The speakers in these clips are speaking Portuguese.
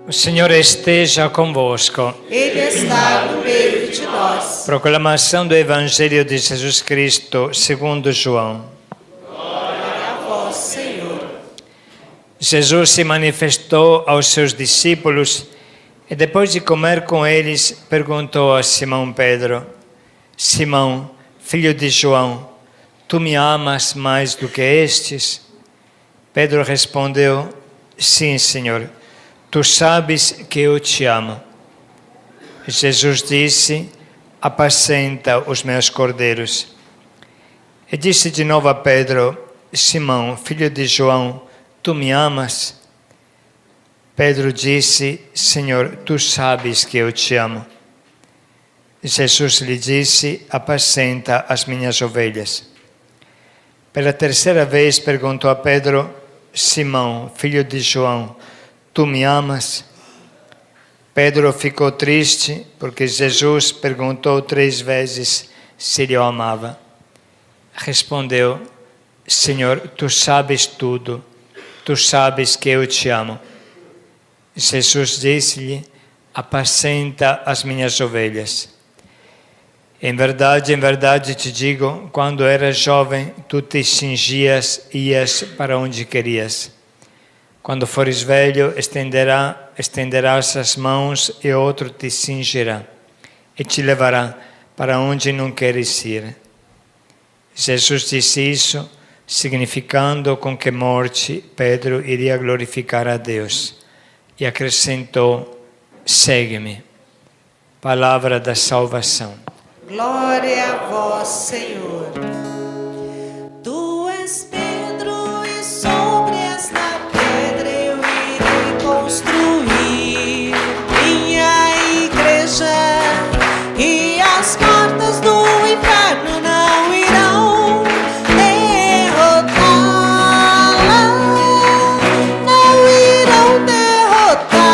O Senhor esteja convosco. Ele está no meio de nós. Proclamação do Evangelho de Jesus Cristo segundo João. Glória a vós, Senhor. Jesus se manifestou aos seus discípulos e depois de comer com eles, perguntou a Simão Pedro: Simão, filho de João, tu me amas mais do que estes? Pedro respondeu: Sim, Senhor, tu sabes que eu te amo. Jesus disse: apacenta os meus cordeiros. E disse de novo a Pedro: Simão, filho de João, tu me amas? Pedro disse: Senhor, tu sabes que eu te amo. Jesus lhe disse: apacenta as minhas ovelhas. Pela terceira vez perguntou a Pedro: Simão, filho de João, tu me amas? Pedro ficou triste porque Jesus perguntou 3 vezes se ele o amava. Respondeu: Senhor, tu sabes tudo, tu sabes que eu te amo. Jesus disse-lhe: apacenta as minhas ovelhas. Em verdade te digo, quando eras jovem, tu te cingias e ias para onde querias. Quando fores velho, estenderás as mãos e outro te cingirá e te levará para onde não queres ir. Jesus disse isso, significando com que morte Pedro iria glorificar a Deus. E acrescentou: segue-me. Palavra da salvação. Glória a vós, Senhor. Tu és Pedro e sobre esta pedra eu irei construir minha igreja, e as portas do inferno não irão derrotá-la, não irão derrotá-la.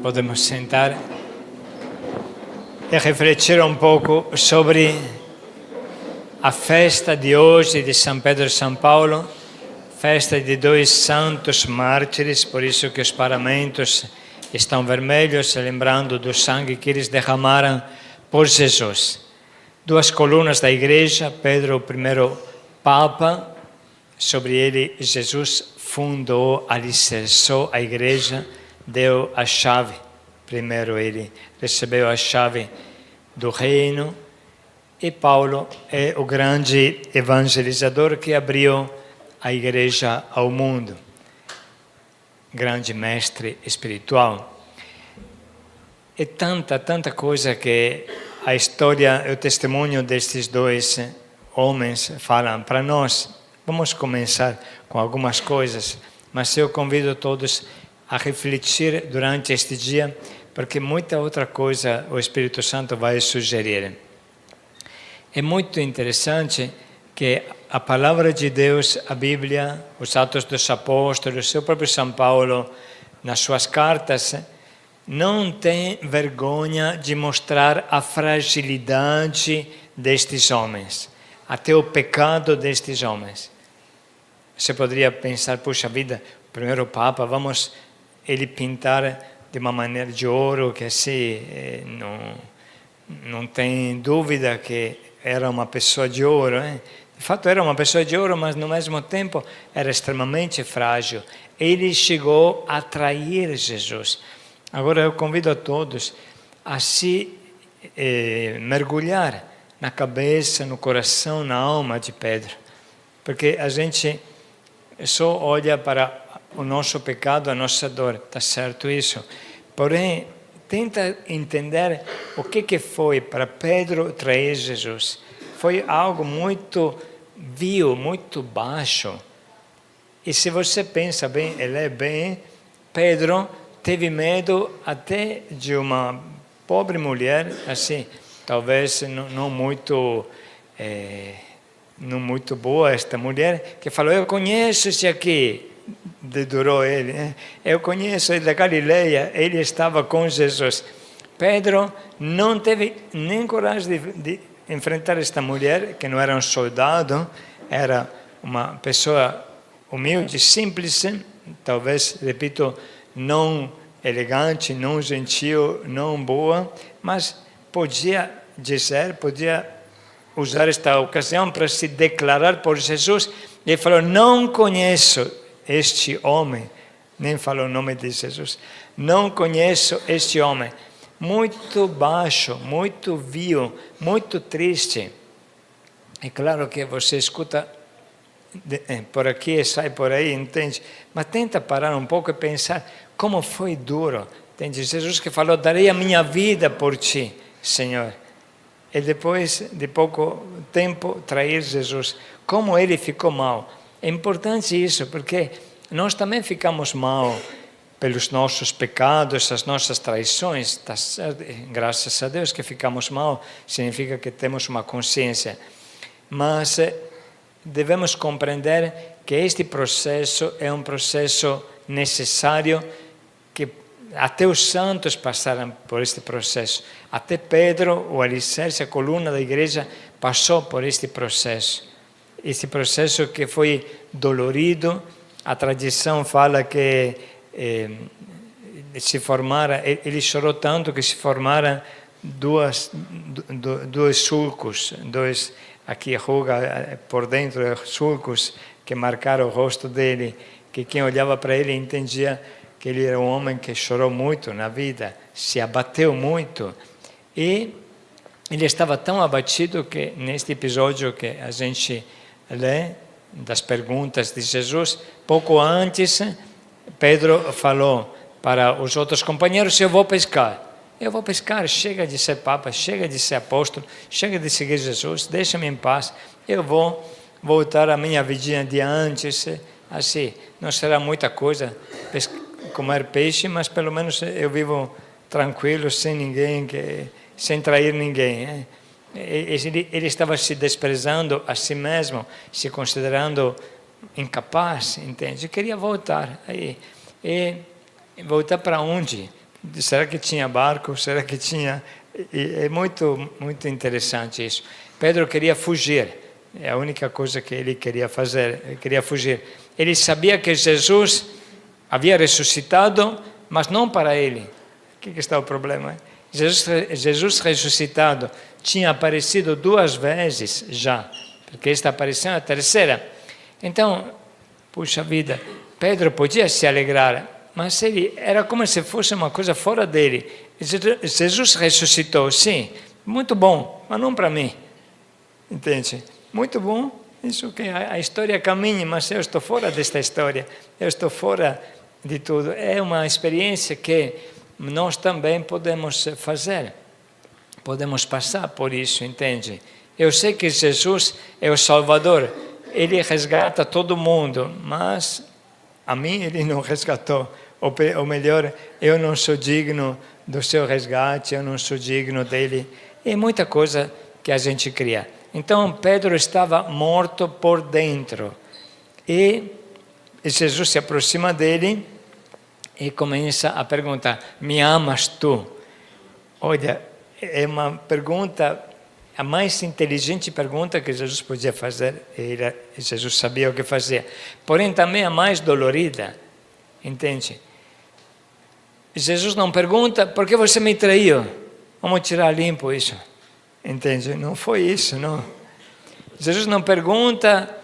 Podemos sentar e refletir um pouco sobre a festa de hoje de São Pedro e São Paulo, festa de 2 santos mártires, por isso que os paramentos estão vermelhos, lembrando do sangue que eles derramaram por Jesus. 2 colunas da igreja, Pedro, o primeiro Papa, sobre ele Jesus fundou, alicerçou a igreja, deu a chave. Primeiro ele recebeu a chave do reino, e Paulo é o grande evangelizador que abriu a igreja ao mundo. Grande mestre espiritual. E tanta coisa que a história e o testemunho destes 2 homens falam para nós. Vamos começar com algumas coisas, mas eu convido todos a refletir durante este dia, porque muita outra coisa o Espírito Santo vai sugerir. É muito interessante que a palavra de Deus, a Bíblia, os Atos dos Apóstolos, o próprio São Paulo, nas suas cartas, não tem vergonha de mostrar a fragilidade destes homens, até o pecado destes homens. Você poderia pensar: puxa vida, o primeiro Papa, vamos ele pintar de uma maneira de ouro, que assim, não tem dúvida que era uma pessoa de ouro. De fato era uma pessoa de ouro, mas no mesmo tempo era extremamente frágil. Ele chegou a trair Jesus. Agora eu convido a todos a se mergulhar na cabeça, no coração, na alma de Pedro. Porque a gente só olha para o nosso pecado, a nossa dor, está certo isso? Porém, tenta entender o que foi para Pedro trair Jesus. Foi algo muito vil, muito baixo. E se você pensa bem, Pedro teve medo até de uma pobre mulher, assim, talvez não muito boa esta mulher, que falou, eu conheço esse aqui, dedurou ele, né? Eu conheço ele da Galileia, ele estava com Jesus. Pedro não teve nem coragem de enfrentar esta mulher, que não era um soldado, era uma pessoa humilde, simples, talvez, repito, não elegante, não gentil, não boa, mas podia usar esta ocasião para se declarar por Jesus. Ele falou, não conheço este homem, nem falou o nome de Jesus, não conheço este homem. Muito baixo, muito vil, muito triste. É claro que você escuta por aqui e sai por aí, entende? Mas tenta parar um pouco e pensar como foi duro. Entende? Jesus que falou, darei a minha vida por ti, Senhor. E depois de pouco tempo trair Jesus. Como ele ficou mal. É importante isso, porque nós também ficamos mal pelos nossos pecados, as nossas traições. Graças a Deus que ficamos mal, significa que temos uma consciência. Mas devemos compreender que este processo é um processo necessário, que até os santos passaram por este processo. Até Pedro, o alicerce, a coluna da igreja, passou por este processo. Este processo que foi dolorido. A tradição fala que ele chorou tanto que se formaram dois sulcos, aqui ruga por dentro, sulcos que marcaram o rosto dele, que quem olhava para ele entendia que ele era um homem que chorou muito na vida, se abateu muito. E ele estava tão abatido que neste episódio que a gente lê, das perguntas de Jesus, pouco antes, Pedro falou para os outros companheiros, eu vou pescar, chega de ser papa, chega de ser apóstolo, chega de seguir Jesus, deixa-me em paz, eu vou voltar à minha vidinha de antes, assim, não será muita coisa comer peixe, mas pelo menos eu vivo tranquilo, sem ninguém, sem trair ninguém. Ele estava se desprezando a si mesmo, se considerando incapaz, entende? Queria voltar. E voltar para onde? Será que tinha barco? Será que tinha... É muito, muito interessante isso. Pedro queria fugir. É a única coisa que ele queria fazer. Ele queria fugir. Ele sabia que Jesus havia ressuscitado, mas não para ele. Aqui que está o problema. Jesus ressuscitado tinha aparecido 2 vezes já, porque esta aparição é a terceira. Então, puxa vida, Pedro podia se alegrar, mas ele era como se fosse uma coisa fora dele. Jesus ressuscitou, sim, muito bom, mas não para mim. Entende? Muito bom, isso que a história caminha, mas eu estou fora desta história, eu estou fora de tudo. É uma experiência que nós também podemos fazer, podemos passar por isso, entende? Eu sei que Jesus é o Salvador, ele resgata todo mundo, mas a mim ele não resgatou. Ou melhor, eu não sou digno do seu resgate, eu não sou digno dele. É muita coisa que a gente cria. Então Pedro estava morto por dentro. E Jesus se aproxima dele e começa a perguntar, me amas tu? Olha, é uma pergunta, a mais inteligente pergunta que Jesus podia fazer. Jesus sabia o que fazia. Porém, também a mais dolorida, entende? Jesus não pergunta, por que você me traiu? Vamos tirar limpo isso. Entende? Não foi isso, não. Jesus não pergunta,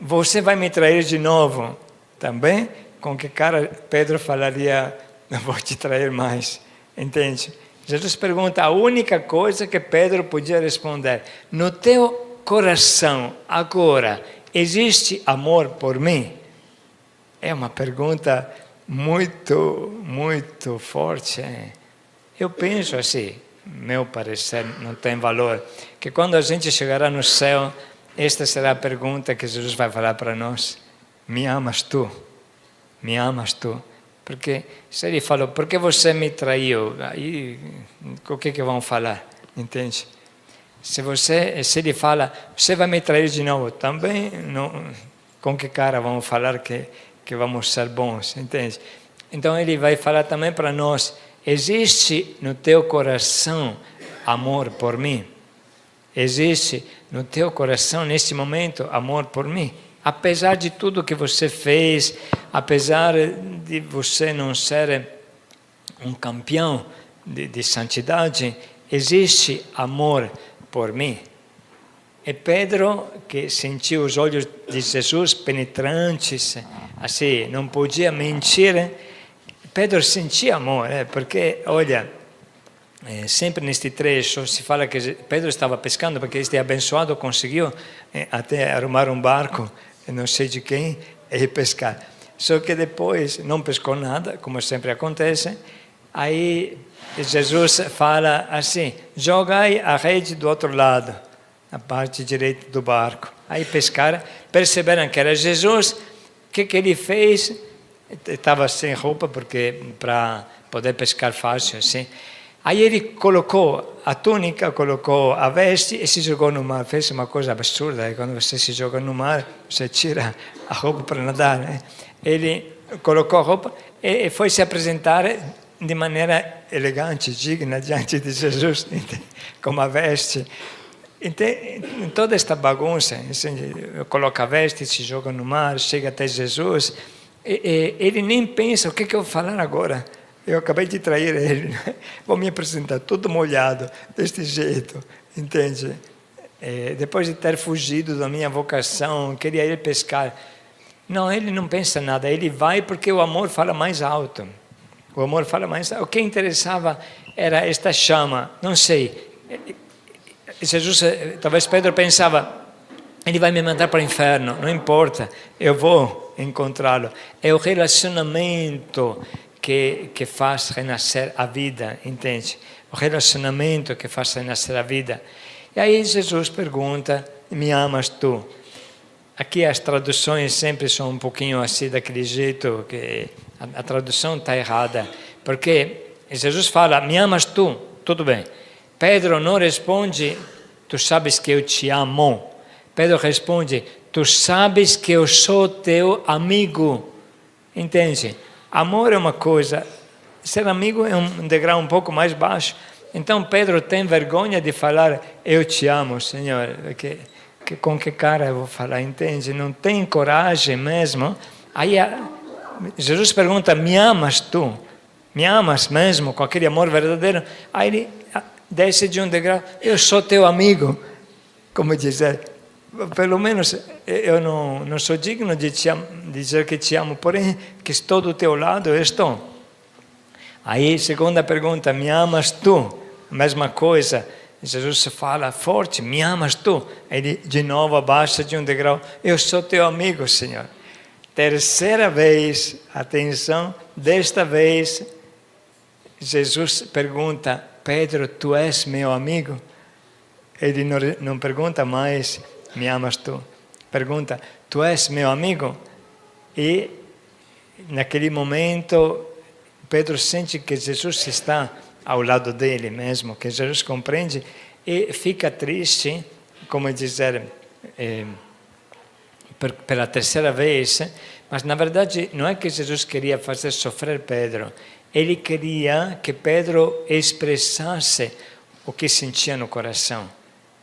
você vai me trair de novo? Também, com que cara Pedro falaria, não vou te trair mais. Entende? Jesus pergunta a única coisa que Pedro podia responder. No teu coração, agora, existe amor por mim? É uma pergunta muito, muito forte. Eu penso assim, meu parecer não tem valor, que quando a gente chegará no céu, esta será a pergunta que Jesus vai falar para nós. Me amas tu? Me amas tu? Porque se ele falou, por que você me traiu? Aí, o que vão falar? Entende? Se ele fala, você vai me trair de novo, também não, com que cara vamos falar que vamos ser bons, entende? Então ele vai falar também para nós, existe no teu coração amor por mim? Existe no teu coração, nesse momento, amor por mim? Apesar de tudo que você fez, apesar de você não ser um campeão de santidade, existe amor por mim? E Pedro, que sentiu os olhos de Jesus penetrantes, assim, não podia mentir, Pedro sentia amor, porque, olha, sempre neste trecho se fala que Pedro estava pescando, porque este abençoado conseguiu até arrumar um barco, não sei de quem, e pescar. Só que depois não pescou nada, como sempre acontece. Aí Jesus fala assim, jogai a rede do outro lado, na parte direita do barco. Aí pescaram, perceberam que era Jesus. O que ele fez? Estava sem roupa, porque para poder pescar fácil, assim. Aí ele colocou a túnica, colocou a veste e se jogou no mar. Fez uma coisa absurda, quando você se joga no mar, você tira a roupa para nadar, né? Ele colocou a roupa e foi se apresentar de maneira elegante, digna, diante de Jesus, com a veste. Em toda esta bagunça, assim, coloca a veste, se joga no mar, chega até Jesus, e ele nem pensa, o que eu vou falar agora? Eu acabei de trair ele, vou me apresentar todo molhado, deste jeito, entende? Depois de ter fugido da minha vocação, queria ir pescar. Não, ele não pensa nada, ele vai porque o amor fala mais alto. O amor fala mais alto. O que interessava era esta chama, não sei. Jesus, talvez Pedro pensava, ele vai me mandar para o inferno, não importa, eu vou encontrá-lo. É o relacionamento que faz renascer a vida, entende? O relacionamento que faz renascer a vida. E aí Jesus pergunta, me amas tu? Aqui as traduções sempre são um pouquinho assim, daquele jeito, que a tradução está errada. Porque Jesus fala, me amas tu? Tudo bem. Pedro não responde, tu sabes que eu te amo. Pedro responde, tu sabes que eu sou teu amigo. Entende? Amor é uma coisa, ser amigo é um degrau um pouco mais baixo. Então Pedro tem vergonha de falar, eu te amo, Senhor. Com que cara eu vou falar, entende? Não tem coragem mesmo. Aí Jesus pergunta, me amas tu? Me amas mesmo, com aquele amor verdadeiro? Aí ele desce de um degrau, eu sou teu amigo. Como dizer, pelo menos eu não sou digno de dizer que te amo, porém que estou do teu lado, eu estou. Aí, segunda pergunta, me amas tu? A mesma coisa, Jesus fala forte, me amas tu? Ele de novo abaixa de um degrau, eu sou teu amigo, Senhor. Terceira vez, atenção, desta vez, Jesus pergunta, Pedro, tu és meu amigo? Ele não pergunta mais, me amas tu? Pergunta, tu és meu amigo? E naquele momento, Pedro sente que Jesus está ao lado dele mesmo, que Jesus compreende e fica triste, como dizer, pela terceira vez, mas na verdade não é que Jesus queria fazer sofrer Pedro, ele queria que Pedro expressasse o que sentia no coração,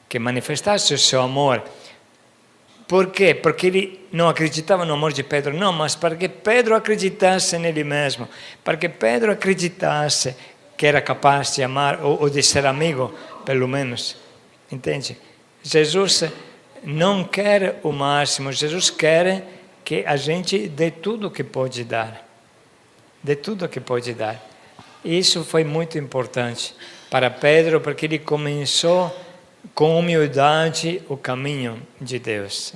que manifestasse o seu amor. Por quê? Porque ele não acreditava no amor de Pedro, não, mas para que Pedro acreditasse nele mesmo, para que Pedro acreditasse que era capaz de amar ou de ser amigo, pelo menos, entende? Jesus não quer o máximo, Jesus quer que a gente dê tudo o que pode dar, dê tudo o que pode dar. Isso foi muito importante para Pedro, porque ele começou com humildade o caminho de Deus.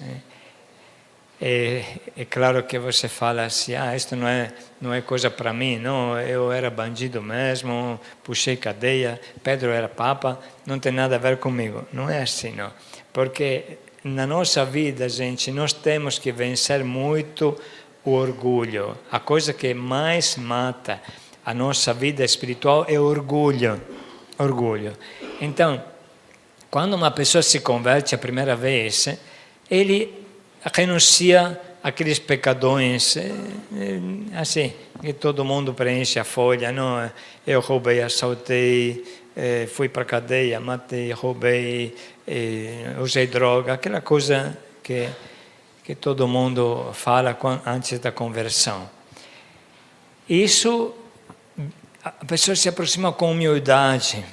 É claro que você fala assim, isto não é coisa para mim, não, eu era bandido mesmo, puxei cadeia, Pedro era papa, não tem nada a ver comigo. Não é assim, não. Porque na nossa vida, gente, nós temos que vencer muito o orgulho. A coisa que mais mata a nossa vida espiritual é o orgulho. Orgulho. Então, quando uma pessoa se converte a primeira vez, ele renuncia àqueles pecadões, assim, que todo mundo preenche a folha, não? Eu roubei, assaltei, fui para a cadeia, matei, roubei, usei droga, aquela coisa que todo mundo fala antes da conversão. Isso, a pessoa se aproxima com humildade.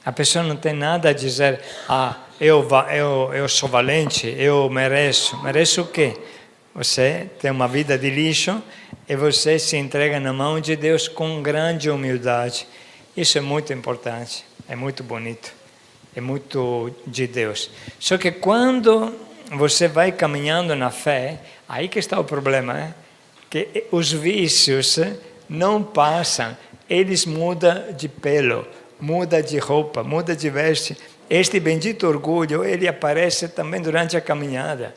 A pessoa não tem nada a dizer, eu sou valente, eu mereço. Mereço o quê? Você tem uma vida de lixo e você se entrega na mão de Deus com grande humildade. Isso é muito importante, é muito bonito, é muito de Deus. Só que quando você vai caminhando na fé, aí que está o problema, que os vícios não passam, eles mudam de pelo, mudam de roupa, mudam de veste. Este bendito orgulho, ele aparece também durante a caminhada.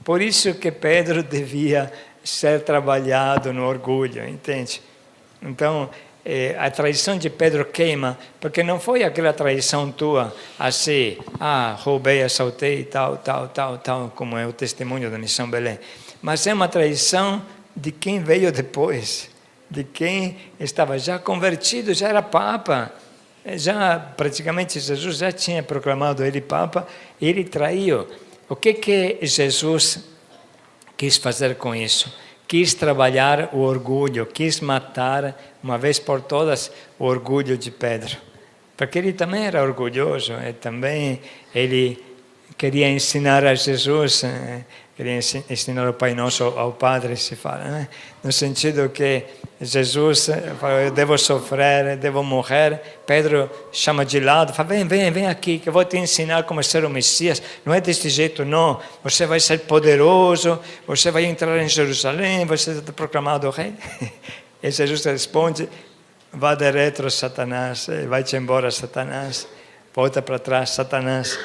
Por isso que Pedro devia ser trabalhado no orgulho, entende? Então, a traição de Pedro queima, porque não foi aquela traição tua, assim, roubei, assaltei, tal, como é o testemunho da Missão Belém. Mas é uma traição de quem veio depois, de quem estava já convertido, já era Papa. Já praticamente Jesus já tinha proclamado ele Papa, e ele traiu. O que Jesus quis fazer com isso? Quis trabalhar o orgulho, quis matar uma vez por todas o orgulho de Pedro. Porque ele também era orgulhoso, e também ele queria ensinar a Jesus, queria ensinar o Pai Nosso ao Padre, se fala, no sentido que Jesus fala, eu devo sofrer, devo morrer. Pedro chama de lado, fala, vem aqui, que eu vou te ensinar como ser o Messias. Não é deste jeito, não. Você vai ser poderoso, você vai entrar em Jerusalém, vai ser proclamado rei. E Jesus responde, vá de retro, Satanás, vai-te embora, Satanás, volta para trás, Satanás.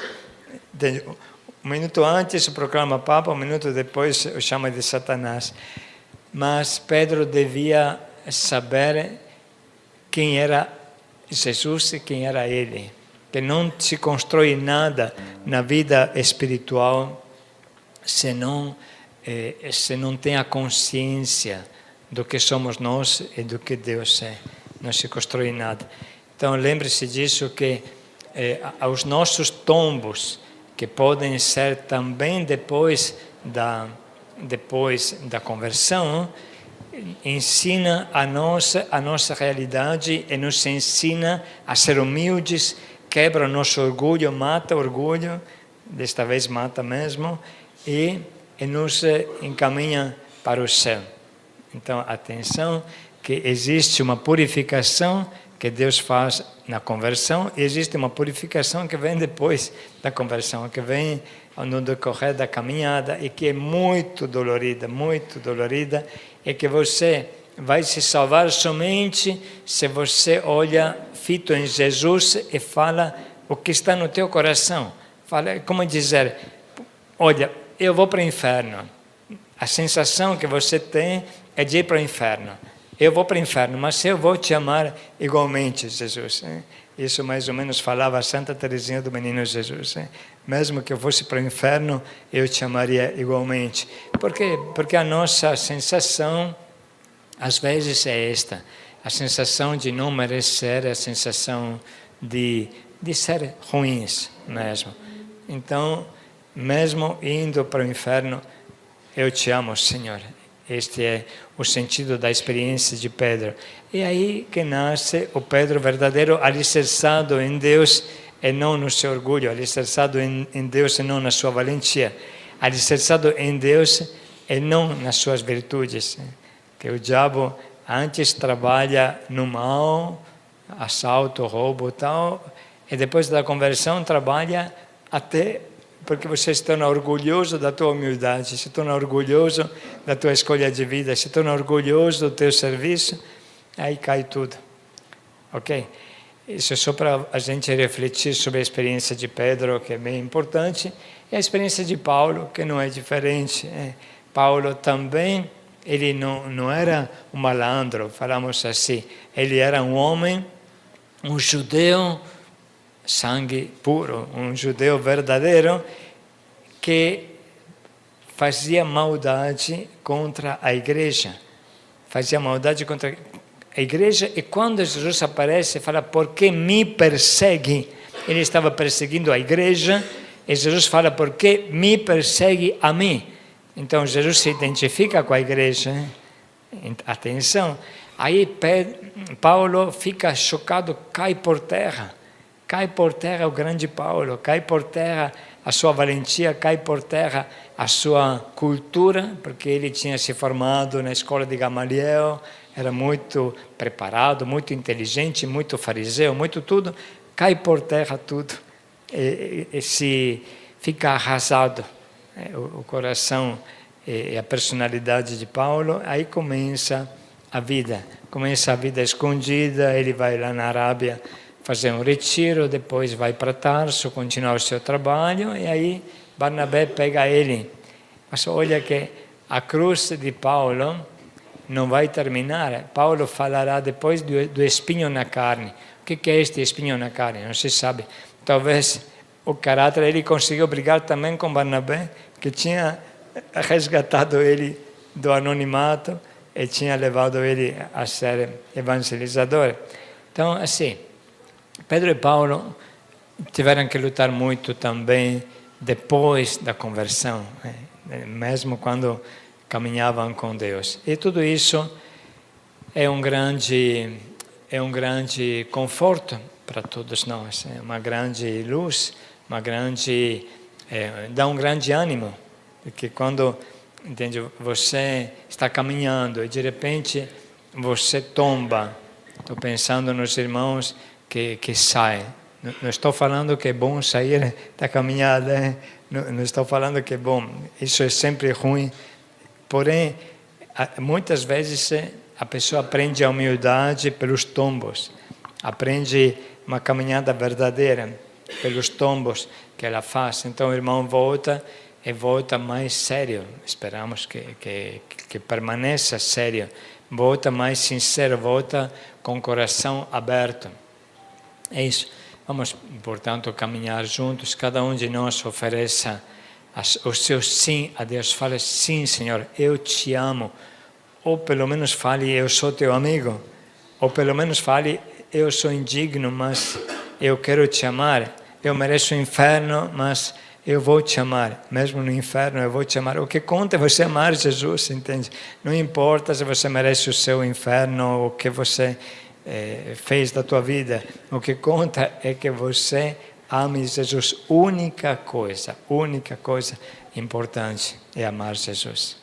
Um minuto antes proclama Papa, um minuto depois o chama de Satanás. Mas Pedro devia saber quem era Jesus e quem era ele. Que não se constrói nada na vida espiritual se não tem a consciência do que somos nós e do que Deus é. Não se constrói nada. Então lembre-se disso, que aos nossos tombos, que podem ser também depois da conversão, ensina a nossa realidade e nos ensina a ser humildes, quebra o nosso orgulho, mata o orgulho, desta vez mata mesmo, e nos encaminha para o céu. Então, atenção, que existe uma purificação que Deus faz na conversão, e existe uma purificação que vem depois da conversão, que vem no decorrer da caminhada, e que é muito dolorida, e que você vai se salvar somente se você olha fito em Jesus e fala o que está no teu coração. Fala, como dizer, olha, eu vou para o inferno. A sensação que você tem é de ir para o inferno. Eu vou para o inferno, mas eu vou te amar igualmente, Jesus. Isso mais ou menos falava Santa Teresinha do Menino Jesus. Mesmo que eu fosse para o inferno, eu te amaria igualmente. Por quê? Porque a nossa sensação, às vezes, é esta. A sensação de não merecer, a sensação de ser ruins mesmo. Então, mesmo indo para o inferno, eu te amo, Senhor. Este é o sentido da experiência de Pedro. E aí que nasce o Pedro verdadeiro, alicerçado em Deus e não no seu orgulho, alicerçado em Deus e não na sua valentia, alicerçado em Deus e não nas suas virtudes. Que o diabo antes trabalha no mal, assalto, roubo e tal, e depois da conversão trabalha até porque você se torna orgulhoso da tua humildade, se torna orgulhoso da tua escolha de vida, se torna orgulhoso do teu serviço, aí cai tudo. Ok? Isso é só para a gente refletir sobre a experiência de Pedro, que é bem importante, e a experiência de Paulo, que não é diferente. Paulo também, ele não era um malandro, falamos assim, ele era um homem, um judeu, sangue puro, um judeu verdadeiro que fazia maldade contra a igreja. Fazia maldade contra a igreja, e quando Jesus aparece, fala: por que me persegue? Ele estava perseguindo a igreja, e Jesus fala: por que me persegue a mim? Então Jesus se identifica com a igreja. Atenção. Aí Paulo fica chocado, cai por terra. Cai por terra o grande Paulo, cai por terra a sua valentia, cai por terra a sua cultura, porque ele tinha se formado na escola de Gamaliel, era muito preparado, muito inteligente, muito fariseu, muito tudo. Cai por terra tudo e se fica arrasado. O coração e a personalidade de Paulo. Aí começa a vida escondida. Ele vai lá na Arábia fazer um retiro, depois vai para Tarso, continuar o seu trabalho, e aí Barnabé pega ele. Mas olha que a cruz de Paulo não vai terminar. Paulo falará depois do espinho na carne. O que é este espinho na carne? Não se sabe. Talvez o caráter, ele conseguiu brigar também com Barnabé, que tinha resgatado ele do anonimato e tinha levado ele a ser evangelizador. Então, assim, Pedro e Paulo tiveram que lutar muito também depois da conversão, mesmo quando caminhavam com Deus. E tudo isso é um grande conforto para todos nós, é uma grande luz, dá um grande ânimo, porque quando, entende, você está caminhando e de repente você tomba. Estou pensando nos irmãos que saem. Não estou falando que é bom sair da caminhada, não estou falando que é bom, isso é sempre ruim. Porém, muitas vezes a pessoa aprende a humildade pelos tombos, aprende uma caminhada verdadeira pelos tombos que ela faz. Então o irmão volta e volta mais sério, esperamos que permaneça sério, volta mais sincero, volta com o coração aberto. É isso. Vamos, portanto, caminhar juntos, cada um de nós ofereça o seu sim a Deus. Fale: sim, Senhor, eu te amo. Ou pelo menos fale: eu sou teu amigo. Ou pelo menos fale: eu sou indigno, mas eu quero te amar. Eu mereço o inferno, mas eu vou te amar. Mesmo no inferno eu vou te amar. O que conta é você amar Jesus, entende? Não importa se você merece o seu inferno ou o que você fez da tua vida. O que conta é que você ame Jesus. Única coisa importante é amar Jesus.